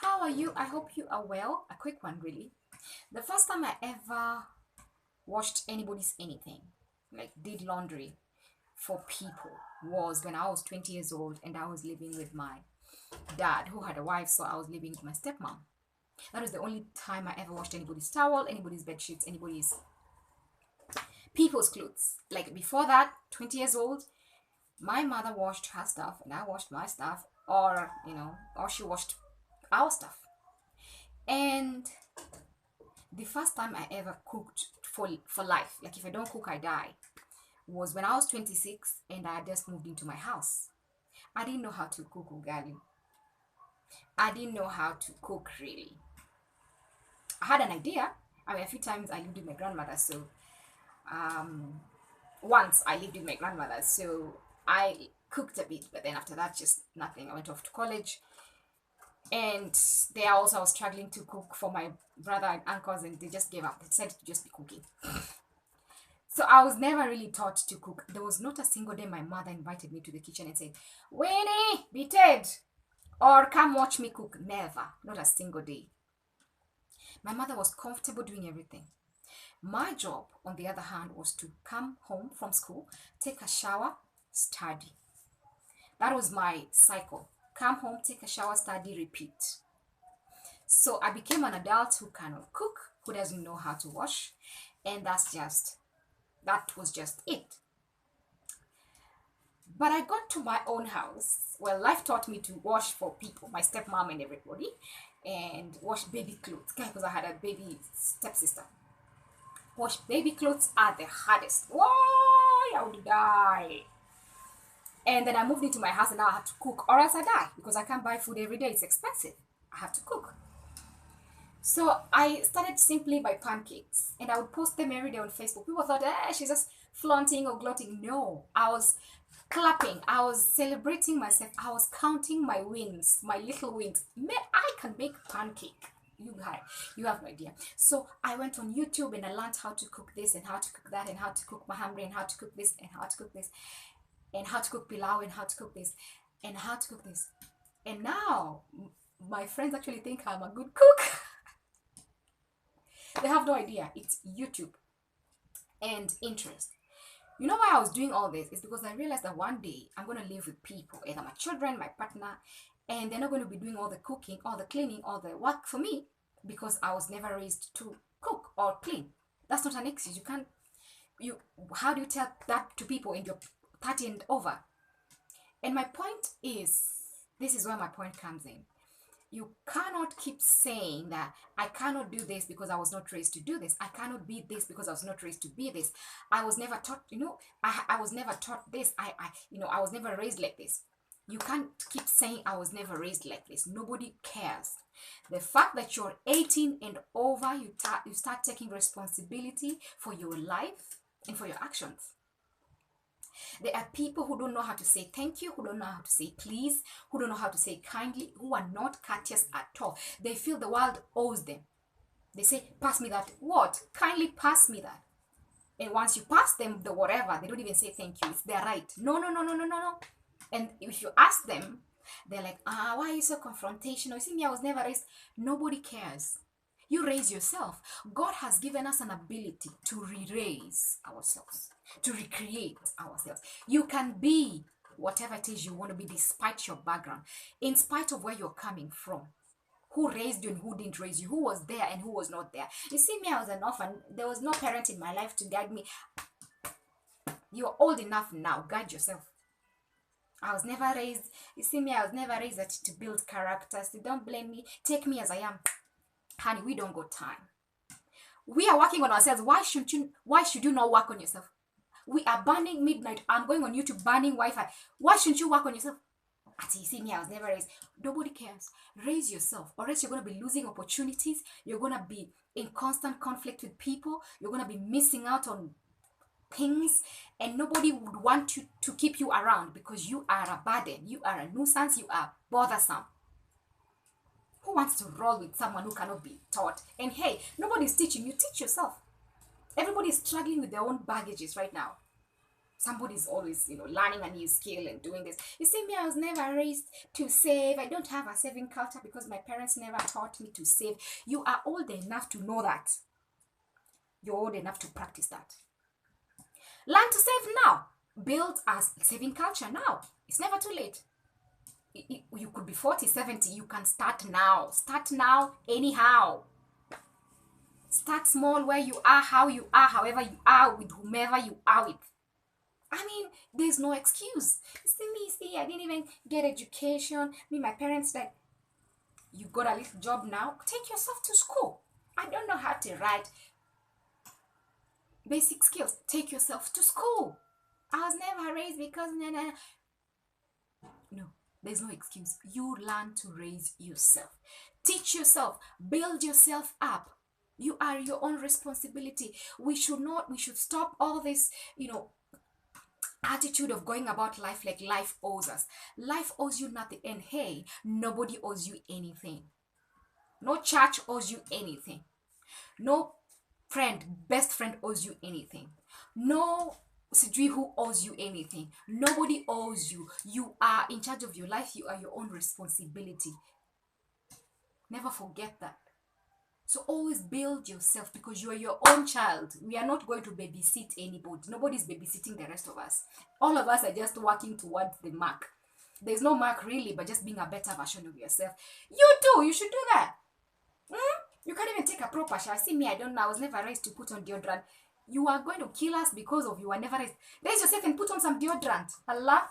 How are you? I hope you are well. A quick one, really. The first time I ever washed anybody's anything, like did laundry for people, was when I was 20 years old and I was living with my dad, who had a wife, so I was living with my stepmom. That was the only time I ever washed anybody's towel, anybody's bed sheets, anybody's people's clothes. Like before that, 20 years old, my mother washed her stuff and I washed my stuff, or she washed our stuff. And the first time I ever cooked for life, like if I don't cook, I die, was when I was 26 and I had just moved into my house. I didn't know how to cook ugali. I didn't know how to cook really. I had an idea. I mean, a few times I lived with my grandmother, so um, once I lived with my grandmother, so I cooked a bit, but then after that, just nothing. I went off to college, and there also I was struggling to cook for my brother and uncles, and they just gave up. They decided to just be cooking. So I was never really taught to cook. There was not a single day my mother invited me to the kitchen and said, Winnie, be Ted, or come watch me cook. Never. Not a single day. My mother was comfortable doing everything. My job, on the other hand, was to come home from school, take a shower, study. That was my cycle. Come home, take a shower, study, repeat. So I became an adult who cannot cook, who doesn't know how to wash, and that was just it. But I got to my own house. Well, life taught me to wash for people, my stepmom and everybody, and wash baby clothes because I had a baby stepsister. Wash baby clothes are the hardest. Why? I would die. And then I moved into my house and now I have to cook or else I die because I can't buy food every day. It's expensive. I have to cook. So I started simply by pancakes and I would post them every day on Facebook. People thought, she's just flaunting or gloating. No, I was clapping. I was celebrating myself. I was counting my wins, my little wins. I can make pancake. You have no idea. So I went on YouTube and I learned how to cook this and how to cook that and how to cook mahamri and how to cook this and how to cook this and how to cook pilau and how to cook this and how to cook this. And now my friends actually think I'm a good cook. They have no idea. It's YouTube and interest. You know why I was doing all this? It's because I realized that one day I'm going to live with people, either my children, my partner, and they're not going to be doing all the cooking, all the cleaning, all the work for me because I was never raised to cook or clean. That's not an excuse. How do you tell that to people in your 30 and over? And my point is, this is where my point comes in. You cannot keep saying that I cannot do this because I was not raised to do this. I cannot be this because I was not raised to be this. I was never taught, I was never taught this. I was never raised like this. You can't keep saying I was never raised like this. Nobody cares. The fact that you're 18 and over, you start taking responsibility for your life and for your actions. There are people who don't know how to say thank you, who don't know how to say please, who don't know how to say kindly, who are not courteous at all. They feel the world owes them. They say, pass me that. What? Kindly pass me that. And once you pass them the whatever, they don't even say thank you. It's their right. No, no, no, no, no, no, no. And if you ask them, they're like, why are you so confrontational? You see me, I was never raised. Nobody cares. You raise yourself. God has given us an ability to re-raise ourselves, to recreate ourselves. You can be whatever it is you want to be despite your background, in spite of where you're coming from. Who raised you and who didn't raise you, who was there and who was not there. You see me, I was an orphan. There was no parent in my life to guide me. You're old enough now. Guide yourself. I was never raised. You see me, I was never raised to build characters. So don't blame me. Take me as I am. Honey, we don't got time. We are working on ourselves. Why should you not work on yourself? We are burning midnight. I'm going on YouTube burning Wi-Fi. Why shouldn't you work on yourself? You see me, I was never raised. Nobody cares. Raise yourself, or else you're going to be losing opportunities. You're going to be in constant conflict with people. You're going to be missing out on things, and nobody would want you to keep you around because you are a burden. You are a nuisance. You are bothersome. Who wants to roll with someone who cannot be taught? And hey, nobody's teaching you. Teach yourself. Everybody is struggling with their own baggages right now. Somebody's always, learning a new skill and doing this. You see, me, I was never raised to save. I don't have a saving culture because my parents never taught me to save. You are old enough to know that. You're old enough to practice that. Learn to save now. Build a saving culture now. It's never too late. You could be 40, 70. You can start now. Start now anyhow. Start small where you are, how you are, however you are, with whomever you are with. I mean, there's no excuse. See, I didn't even get education. My parents like, you got a little job now. Take yourself to school. I don't know how to write. Basic skills. Take yourself to school. I was never raised because no, there's no excuse. You learn to raise yourself. Teach yourself. Build yourself up. You are your own responsibility. We should stop all this, attitude of going about life like life owes us. Life owes you nothing. And hey, nobody owes you anything. No church owes you anything. No best friend owes you anything. No sijui who owes you anything. Nobody owes you. You are in charge of your life. You are your own responsibility. Never forget that. So always build yourself because you are your own child. We are not going to babysit anybody. Nobody's babysitting the rest of us. All of us are just working towards the mark. There's no mark really, but just being a better version of yourself. You too. You should do that. You can't even take a proper shower. See me, I don't know. I was never raised to put on deodorant. You are going to kill us because of you were never raised. Raise yourself and put on some deodorant. Allah.